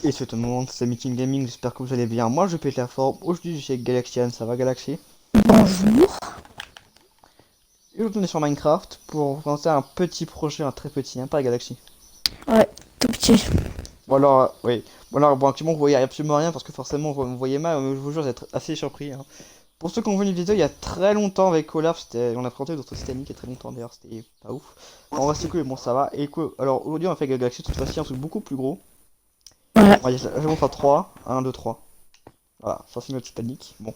Et c'est un moment de ce meeting gaming, j'espère que vous allez bien. Moi je pète la forme, aujourd'hui je suis avec Galaxian, ça va Galaxy? Bonjour. Et aujourd'hui on est sur Minecraft pour lancer un petit projet, un très petit, hein, pas Galaxy. Ouais, tout petit. Bon alors, oui. Bon alors, bon actuellement vous voyez absolument rien parce que forcément vous voyez mal, mais je vous jure vous êtes assez surpris, hein. Pour ceux qui ont vu une vidéo il y a très longtemps avec Olaf, on a présenté notre Titanic il y a très longtemps d'ailleurs, c'était pas ouf. Enfin, on va c'est cool, mais bon ça va. Et quoi, alors aujourd'hui on a fait avec Galaxy cette fois-ci un truc beaucoup plus gros. Ouais. On va dire, je vais vous faire 3, 1, 2, 3. Voilà, ça c'est notre Titanic. Bon.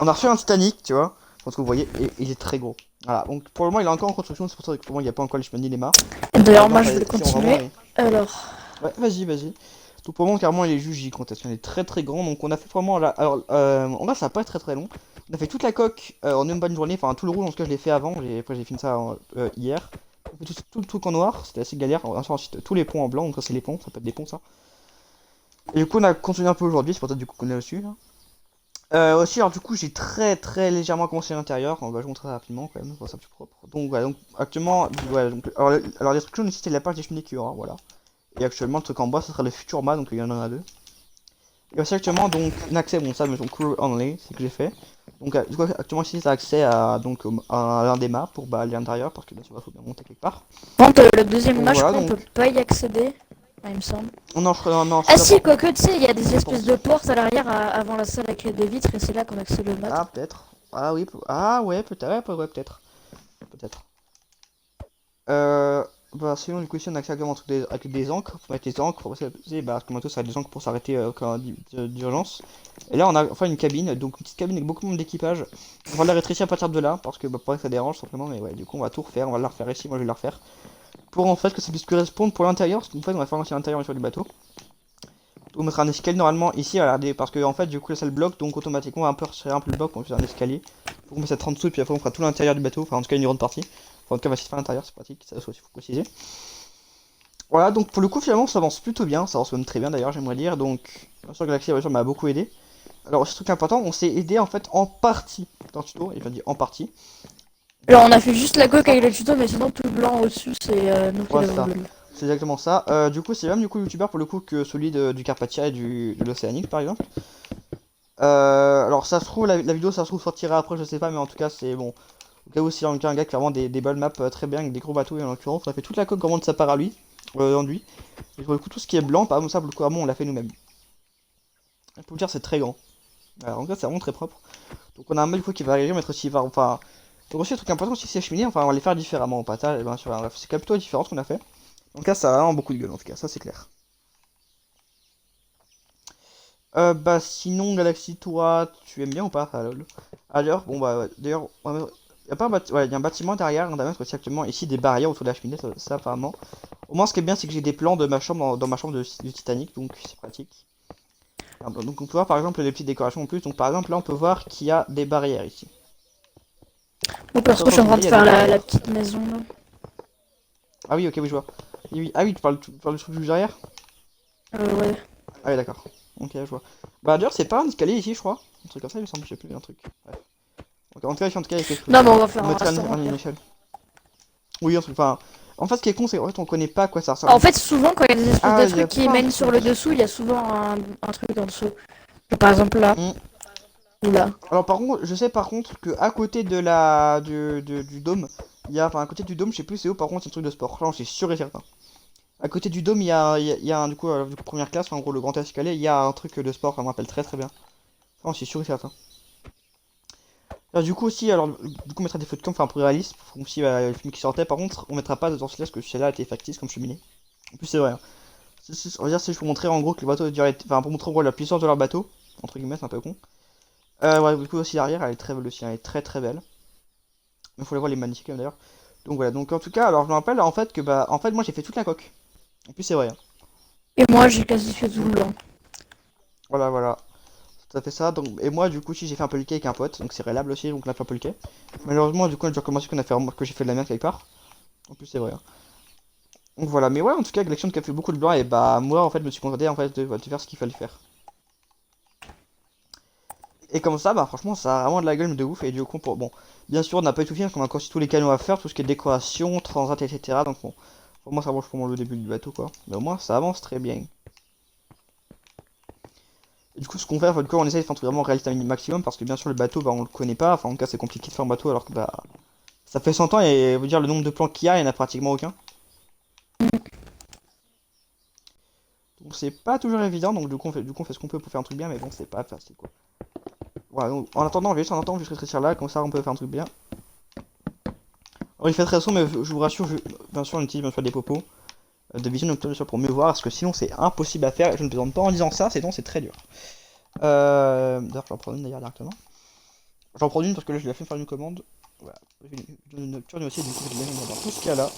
On a reçu un Titanic, tu vois. Je pense que vous voyez, et il est très gros. Voilà, donc pour le moment il est encore en construction, c'est pour ça que pour moi il n'y a pas encore les chemins ni les mâts. D'ailleurs, Bien, moi, je vais le si on vraiment continuer. est. Alors, Ouais, vas-y, vas-y. Donc pour le moment carrément il est juste gigantesque, il est très très grand, donc on a fait vraiment là. Alors en vrai ça va pas être très très long. On a fait toute la coque en une bonne journée, enfin tout le rouge en tout cas je l'ai fait avant, après j'ai fini ça hier. On fait tout le truc en noir, c'était assez galère. Ensuite tous les ponts en blanc, donc ça c'est les ponts, ça peut être des ponts ça. Et du coup on a continué un peu aujourd'hui, c'est pour ça du coup qu'on est dessus là. Aussi, alors du coup, j'ai très très légèrement commencé l'intérieur. On va je vous montrer rapidement quand même, pour ça plus propre. Donc voilà, donc actuellement, voilà, donc, alors les trucs jaunes ici, c'est la page des cheminées qu'il y aura, voilà. Et actuellement, le truc en bas, ce sera le Futurma, donc il y en a deux. Et aussi actuellement, donc, un accès, bon ça, mais donc crew only, c'est que j'ai fait. Donc du coup, actuellement ici, t'as accès à, donc, à l'un des maps pour bah, aller à l'intérieur, parce que bien sûr, il faut bien monter quelque part. par contre, le deuxième Donc match, je voilà, crois, on donc, peut pas y accéder. Ah, il me semble. non, non, Ah, celui-là si, par contre, quoique, tu sais, il y a des je espèces pense. de portes à l'arrière avant la salle avec des vitres et c'est là qu'on accède le mat. Ah, peut-être. Ah oui, ah ouais, peut-être, ouais, peut-être. Peut-être. Euh, Bah sinon du coup ici on a accès à un truc avec des encres, pour mettre les encres, pour passer, bah comme tout ça a des encres pour s'arrêter quand d'urgence. Et là on a enfin une cabine, donc une petite cabine avec beaucoup d'équipage. On va la rétrécir à partir de là, parce que bah pas que ça dérange simplement, mais ouais du coup on va tout refaire, on va la refaire ici, moi je vais la refaire. Pour en fait que ça puisse correspondre pour l'intérieur, parce qu'en fait on va faire aussi l'intérieur sur du bateau. On mettra un escalier normalement ici, regardez, parce que en fait du coup là ça le bloque, donc automatiquement on va un peu resserrer un peu le bloc, on va faire un escalier. Pour qu'on mette ça en dessous, et puis après on fera tout l'intérieur du bateau, enfin en tout cas une grande partie. Enfin, en tout cas on va essayer de faire l'intérieur, c'est pratique, ça aussi faut préciser. Voilà, donc pour le coup, finalement, ça avance plutôt bien, ça avance même très bien d'ailleurs, j'aimerais dire. Donc, bien sûr, Galaxy Voyager m'a beaucoup aidé. Alors, aussi, truc important, on s'est aidé en fait en partie dans le tuto, et je dis en partie. Alors, on a fait juste la Donc, coque ça, avec le tuto, mais sinon, tout le blanc au-dessus, c'est nous qui ouais, l'avons ça, voulu. c'est exactement ça. Du coup, c'est même du coup youtubeur pour le coup que celui du Carpathia et de l'Océanique par exemple. Alors, ça se trouve, la vidéo, ça se trouve sortira après, je sais pas, mais en tout cas, c'est bon. Au cas où, si un gars qui a vraiment des bonnes maps très bien, avec des gros bateaux, et en l'occurrence, on a fait toute la coque vraiment de sa part à lui, en lui. Et pour le coup, tout ce qui est blanc, par exemple, ça, pour le coup, vraiment, on l'a fait nous-mêmes. Pour vous dire, c'est très grand. Alors, en tout cas, c'est vraiment très propre. Donc on a un mail qui va arriver, mais aussi va, enfin, donc aussi un truc important aussi c'est les cheminées, enfin on va les faire différemment au passage, bien sûr, bref, c'est quand même plutôt différent ce qu'on a fait. Donc là ça a vraiment beaucoup de gueule en tout cas, ça c'est clair. Bah sinon Galaxy toi, tu aimes bien ou pas? Ah, lol. D'ailleurs, bon bah ouais, d'ailleurs, y a pas ouais, y a un bâtiment derrière, on a mettre aussi actuellement ici des barrières autour de la cheminée, ça, apparemment. Au moins ce qui est bien c'est que j'ai des plans de ma chambre dans ma chambre du Titanic, donc c'est pratique. Alors, donc on peut voir par exemple les petites décorations en plus, donc par exemple là on peut voir qu'il y a des barrières ici. Bon, Donc perso, ça je suis en vous train voyez, de il y a des faire la barrières. petite maison, là. Ah oui, ok, oui, je vois. Oui, oui. Ah oui, tu parles du truc juste derrière? Ouais. Ah oui, d'accord. Ok, je vois. Bah d'ailleurs, c'est pas un escalier ici, je crois. Un truc comme ça, il me semble, je sais plus, un truc. Bref. Ok, en tout cas, ici, en tout cas, il y a quelque chose. Non, mais on va faire On un mettrait restaurant, une pire. échelle. Oui, un truc, enfin... En fait, ce qui est con, c'est qu'en fait, on connaît pas à quoi ça En ressemble. fait, souvent, quand il y a des espèces Ah, de il y a trucs qui pas un mènent sur le truc. dessous, il y a souvent un truc en dessous. Par exemple, là, Hmm. ou là. Alors, par contre, je sais par contre que à côté de du dôme, il y a... Enfin, à côté du dôme, je sais plus c'est où, par contre, c'est un truc de sport. J'en suis sûr et certain. À côté du dôme, il y a un, du coup, première classe, enfin, en gros, le grand escalier, il y a un truc de sport, ça me rappelle très très bien. J'en suis sûr et certain. Alors, du coup aussi, alors du coup on mettra des photos de camp, enfin un peu réaliste, comme si le film qui sortait, par contre on mettra pas dans ce là parce que celle-là était factice comme cheminée. En plus c'est vrai, hein. On va dire si je vous montrer en gros que le bateau enfin pour montrer en gros la puissance de leur bateau, entre guillemets c'est un peu con. Ouais du coup aussi l'arrière elle est très belle aussi, elle est très très belle. Il faut la voir les magnifiques d'ailleurs. Donc voilà, donc en tout cas alors je me rappelle en fait que bah en fait moi j'ai fait toute la coque. En plus c'est vrai, hein. Et moi, j'ai quasi fait tout le blanc. Voilà voilà. Ça fait ça, donc, et moi du coup si j'ai fait un peu le quai avec un pote, donc c'est réglable aussi, donc on a fait un peu le quai. Malheureusement du coup on a déjà commencé qu'on a fait que j'ai fait de la merde quelque part. En plus c'est vrai, hein. Donc voilà, mais ouais, en tout cas, Galaxion qui a fait beaucoup de blanc, et bah moi en fait, je me suis contenté en fait de faire ce qu'il fallait faire. Et comme ça, bah franchement, ça a vraiment de la gueule de ouf, et du coup, bon, bien sûr, on n'a pas tout fini, parce qu'on a encore aussi tous les canaux à faire, tout ce qui est décoration, transat, etc. Donc bon, pour moi, ça avance pour moi le début du bateau, quoi. Mais au moins, ça avance très bien. Et du coup, ce qu'on fait, du coup, on essaie de faire un truc vraiment réaliste à maximum parce que bien sûr, le bateau, bah, on le connaît pas. Enfin, en tout cas, c'est compliqué de faire un bateau alors que bah, ça fait 100 ans et vous dire le nombre de plans qu'il y a, il n'y en a pratiquement aucun. Donc, c'est pas toujours évident. Donc, du coup, on fait ce qu'on peut pour faire un truc bien, mais bon, c'est pas facile quoi. Voilà, donc, en attendant, je vais rétrécir là, comme ça, on peut faire un truc bien. Alors, il fait très sombre, mais je vous rassure, bien sûr, on utilise bien sûr des popos de vision nocturne bien sûr, pour mieux voir parce que sinon, c'est impossible à faire. Et je ne plaisante pas en disant ça, sinon, c'est très dur. D'ailleurs, j'en prends une d'ailleurs directement. J'en prends une parce que là je l'ai fait faire une commande. Voilà. J'ai une nocturne aussi, du coup je vais dans tout ce qu'il y a là.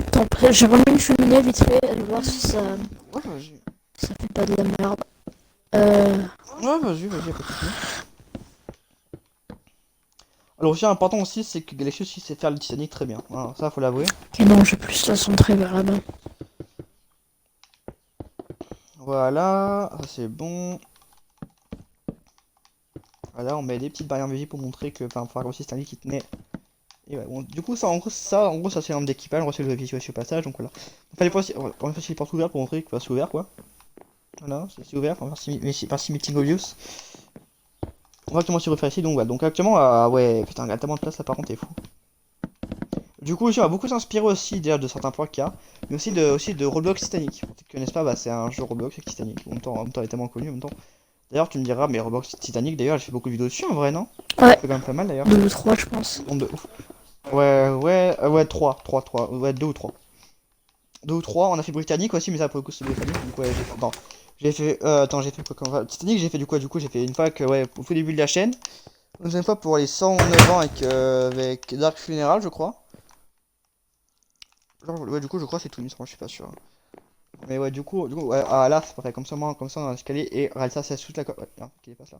Attends, après, j'ai remis une cheminée vite fait, je vais voir si Ouais, vas-y. ça fait pas de la merde. Euh... Ouais, vas-y, pas de soucis. Alors, aussi important aussi, c'est que Galaxy aussi sait faire le Titanic très bien. Voilà, ça faut l'avouer. Ok, non, j'ai plus la centrer vers là-bas. Voilà, ça c'est bon. Voilà, on met des petites barrières visibles pour montrer que, enfin, pour aussi Titanic qui tenait. Et ouais, bon, du coup, ça c'est un d'équipage, on reçoit le visuel sur passage, donc voilà. On fait les portes ouvertes pour montrer que c'est ouvert quoi. Voilà, c'est ouvert, enfin, merci Meeting Obvious. On va actuellement s'y refaire ici, donc voilà. Donc actuellement, ouais, putain, il y a tellement de place là par contre, t'es fou. Du coup, aussi, on va beaucoup s'inspirer aussi déjà de certains points qu'il y a, mais aussi de Roblox Titanic. Pour ceux qui connaissent pas, bah, c'est un jeu Roblox avec Titanic. En même temps, il est tellement connu en même temps. D'ailleurs, tu me diras, mais Roblox Titanic, d'ailleurs, j'ai fait beaucoup de vidéos dessus en vrai, non? Ouais, C'est quand même pas mal d'ailleurs. 2 ou 3, je pense. Nombre de ouf. Ouais, 3, ouais, 2 ou 3. 2 ou 3, on a fait Britannique aussi, mais ça pour le coup c'est Britannique, donc ouais, j'ai fait quoi comme Titanic, j'ai fait du coup, j'ai fait une fois que, ouais, au tout début de la chaîne. Une deuxième fois pour les 109 ans avec Dark Funeral, je crois. Genre, ouais, du coup, je crois que c'est tout, mais je suis pas sûr. Mais ouais, du coup ouais, là, c'est parfait, comme ça, on a l'escalier, et regarde ça, c'est toute la ouais, non, qu'il passe là.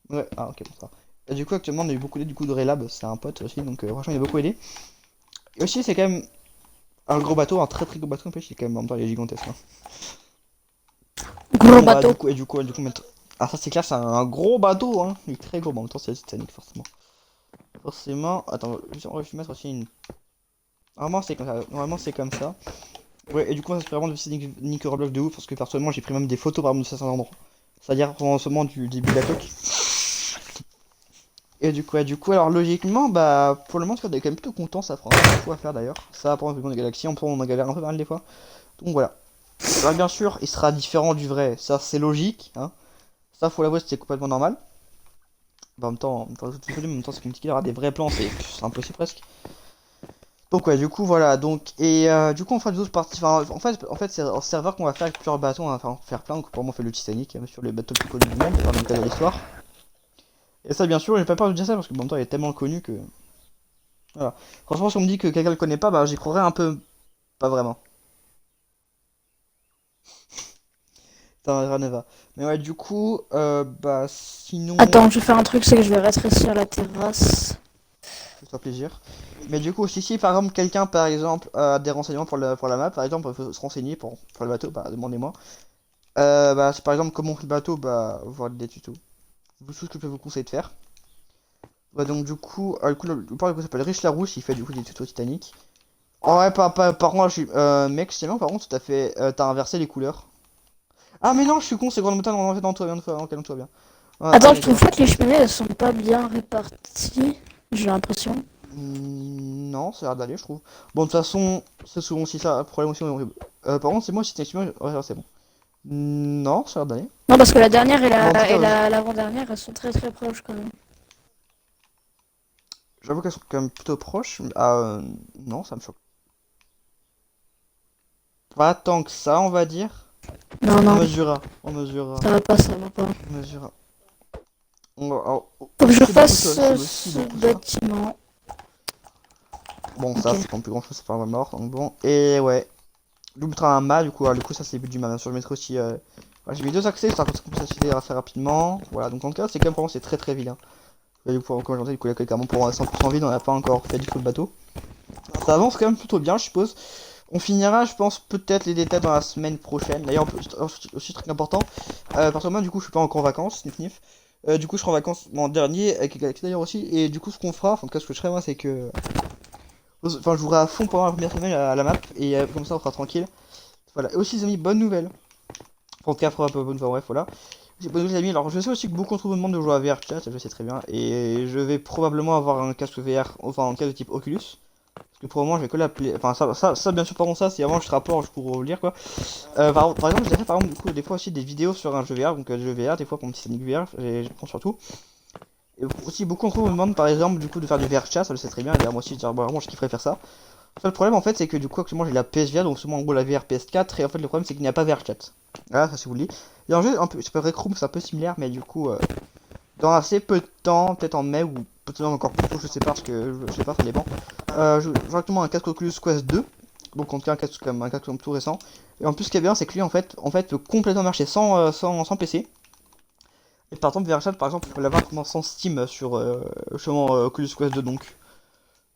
Ouais, ah, ok, bon, ça va. Et du coup, actuellement, on a eu beaucoup d'aide, du coup, de Relab, c'est un pote aussi, donc franchement, il a beaucoup aidé. Et aussi, c'est quand même un gros bateau, un très très gros bateau, en plus, il est quand même, en même temps, il est gigantesque, hein. Gros Bon, bah, bateau. du coup, mettre. Ah, ça, c'est clair, c'est un gros bateau, hein. Il est très gros, mais en même temps, c'est le Titanic, forcément. Forcément, attends, on va mettre aussi une. Normalement, c'est comme ça. Ouais, et du coup, ça se fait vraiment de Titanic Roblox de ouf, parce que personnellement, j'ai pris même des photos par exemple de certains endroits. C'est-à-dire, vraiment seulement du début de la coque. Et du coup, alors logiquement, bah, pour le moment, on est quand même plutôt content, ça prend un peu de fois à faire d'ailleurs. Ça, pour exemple, des galaxies, on en galère un peu mal des fois. Donc voilà. Alors, bien sûr, il sera différent du vrai, ça c'est logique, hein. Ça, faut l'avouer, c'est complètement normal. Bah, en même temps, c'est compliqué d'avoir des vrais plans, c'est impossible presque. Donc ouais, du coup voilà, donc et du coup on fera des autres parties. Enfin, en fait c'est un serveur qu'on va faire avec plusieurs bateaux, on va faire plein. Donc pour moi on fait le Titanic, sur les bateaux les plus connus du monde, dans le cas de l'histoire. Et ça bien sûr, j'ai pas peur de dire ça parce que en même temps il est tellement connu que voilà. Franchement si on me dit que quelqu'un le connaît pas, bah j'y croirais un peu, pas vraiment. Ça rien ne va. Mais ouais, du coup, bah sinon, Attends, je vais faire un truc, c'est que je vais rétrécir la terrasse. ça fait plaisir. Mais du coup, si par exemple quelqu'un par exemple a des renseignements pour la map, par exemple, il faut se renseigner pour le bateau, bah demandez-moi. Bah c'est par exemple comment on fait le bateau, bah voir des tutos. Tout ce que je peux vous conseiller de faire. Bah donc du coup, le parle s'appelle Rich Larousse, il fait du coup des tutos Titanic. Oh ouais, par contre, mec, je sais bien, par contre, t'as inversé les couleurs. Ah mais non, je suis con, c'est Grande Montagne, on en fait dans toi bien, calme-toi bien. Ah, Attends, je d'accord. trouve pas que les cheminées, elles sont pas bien réparties. J'ai l'impression. Non, ça a l'air d'aller, je trouve. Bon, de toute façon, c'est souvent aussi ça, le problème aussi. Par contre, c'est moi, si t'es ouais, c'est bon. Non, ça a l'air d'aller. Non, parce que la dernière et Bon, en tout la cas, et l'avant-dernière, elles sont très très proches quand même. j'avoue qu'elles sont quand même plutôt proches. Ah, non, ça me choque pas tant que ça, on va dire. Non, On non, mesurera, on mesurera, ça va pas, ça va pas. on mesurera. Alors, Faut que je c'est beaucoup fasse ça, c'est aussi ce beaucoup ça. bâtiment. Bon, Ok. ça, c'est pas plus grand chose, c'est pas vraiment mort, donc bon. Et ouais, je mettrai un mât, du coup, ça, c'est le but du mât. Bien sûr, je mettrai aussi. Voilà, j'ai mis deux accès, ça qu'on peut s'accéder assez rapidement. Voilà, donc en tout cas, c'est quand même, vraiment, c'est très très vilain. Et du coup, comme j'entends, du coup, il y a carrément pour 100% vide, on n'a pas encore fait du tout le bateau. Ça avance quand même plutôt bien, je suppose. On finira, je pense, peut-être les détails dans la semaine prochaine. D'ailleurs, aussi très important, parce que moi, du coup, je suis pas encore en vacances, nif nif. Du coup, je serai en vacances l'an dernier, avec Galaxy d'ailleurs aussi. Et du coup, ce qu'on fera, enfin, en tout cas, ce que je ferai, moi, c'est que. Enfin, je jouerai à fond pendant la première semaine à la map, et comme ça, on sera tranquille. Voilà, et aussi, les amis, bonne nouvelle. 34 un peu bonne fois, bref, voilà. Bon, les amis, alors je sais aussi que beaucoup d'entre vous me demandent de jouer à VR chat, je sais très bien, et je vais probablement avoir un casque VR, enfin un casque de type Oculus, parce que pour le moment je vais que la play, enfin ça bien sûr, par contre ça, si avant je te rapporte, je pourrais vous le dire quoi. Par exemple, j'ai fait par exemple du coup des fois aussi des vidéos sur un jeu VR, donc des jeux VR, des fois pour mon petit Sonic VR, je prends surtout. Et aussi beaucoup d'entre vous me demandent par exemple du coup de faire du VR chat, ça je sais très bien, et moi aussi vraiment je kifferais faire ça. En fait, le problème en fait c'est que du coup actuellement j'ai la PSVR, donc seulement en gros la VR PS4, et en fait le problème c'est qu'il n'y a pas VR chat. Voilà, ça si vous le dites. Il y a un jeu un peu, c'est Rec Room, c'est un peu similaire, mais du coup dans assez peu de temps, peut-être en mai ou peut-être encore plus tôt, je sais pas, parce que je sais pas, ça dépend. J'aurai directement un casque Oculus Quest 2, donc on tient un casque comme tout récent. Et en plus ce qui est bien c'est que lui en fait peut complètement marcher sans PC. Et par exemple VRChat par exemple on peut l'avoir sans Steam sur Oculus Quest 2 donc.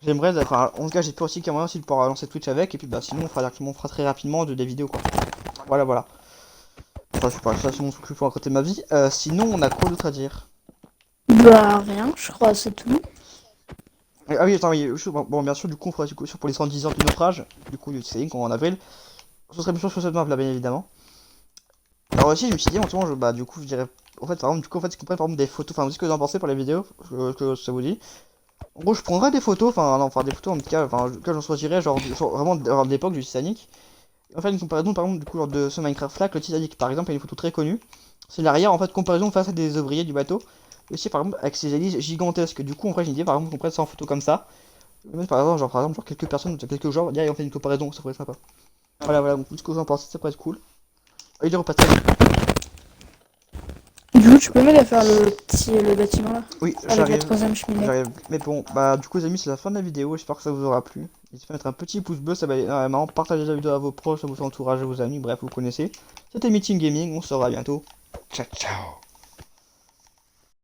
J'aimerais, enfin en tout cas j'ai peur aussi qu'il y a moyen aussi de pouvoir lancer Twitch avec, et puis bah sinon on fera très rapidement des vidéos quoi. Voilà voilà. Enfin je sais pas, ça c'est mon truc que je peux raconter de ma vie. Sinon on a quoi d'autre à dire? Bah, rien, je crois, c'est tout. Ah oui, attends, oui, bon, bien sûr, du coup, on fera du coup pour les 110 heures de naufrage, du coup, du Sailing en avril. Ce serait bien sûr sur cette map là, bien évidemment. Alors aussi, je me suis dit, en ce moment, bah, du coup, je dirais, en fait, par exemple, du coup, en fait, si vous prenez par exemple des photos, enfin, qu'est-ce que vous en pensez pour les vidéos, que ça vous dit. En gros, je prendrais des photos, enfin, non, enfin, des photos en tout cas, enfin, que j'en choisirais, genre vraiment de l'époque du Titanic. En fait, une comparaison, par exemple, du coup, lors de ce Minecraft là, que le Titanic, par exemple, il y a une photo très connue. C'est l'arrière, en fait, comparaison face à des ouvriers du bateau. Et aussi, par exemple, avec ces hélices gigantesques. Du coup, en fait, j'ai une idée, par exemple, qu'on prenne ça en photo comme ça. Mais par exemple, genre quelques personnes, quelques genres, on fait une comparaison, ça pourrait être sympa. Voilà, voilà, donc ce que vous en pensez, ça pourrait être cool. Il est repassé. Du coup, tu peux m'aider à faire le bâtiment là, Oui, avec la j'arrive, troisième cheminée. j'arrive. Mais bon, bah du coup les amis, c'est la fin de la vidéo, j'espère que ça vous aura plu. N'hésitez pas à mettre un petit pouce bleu, ça va être énormément. Partagez la vidéo à vos proches, à vos entourages, à vos amis, bref, vous connaissez. C'était Meeting Gaming, on se revoit bientôt. Ciao, ciao.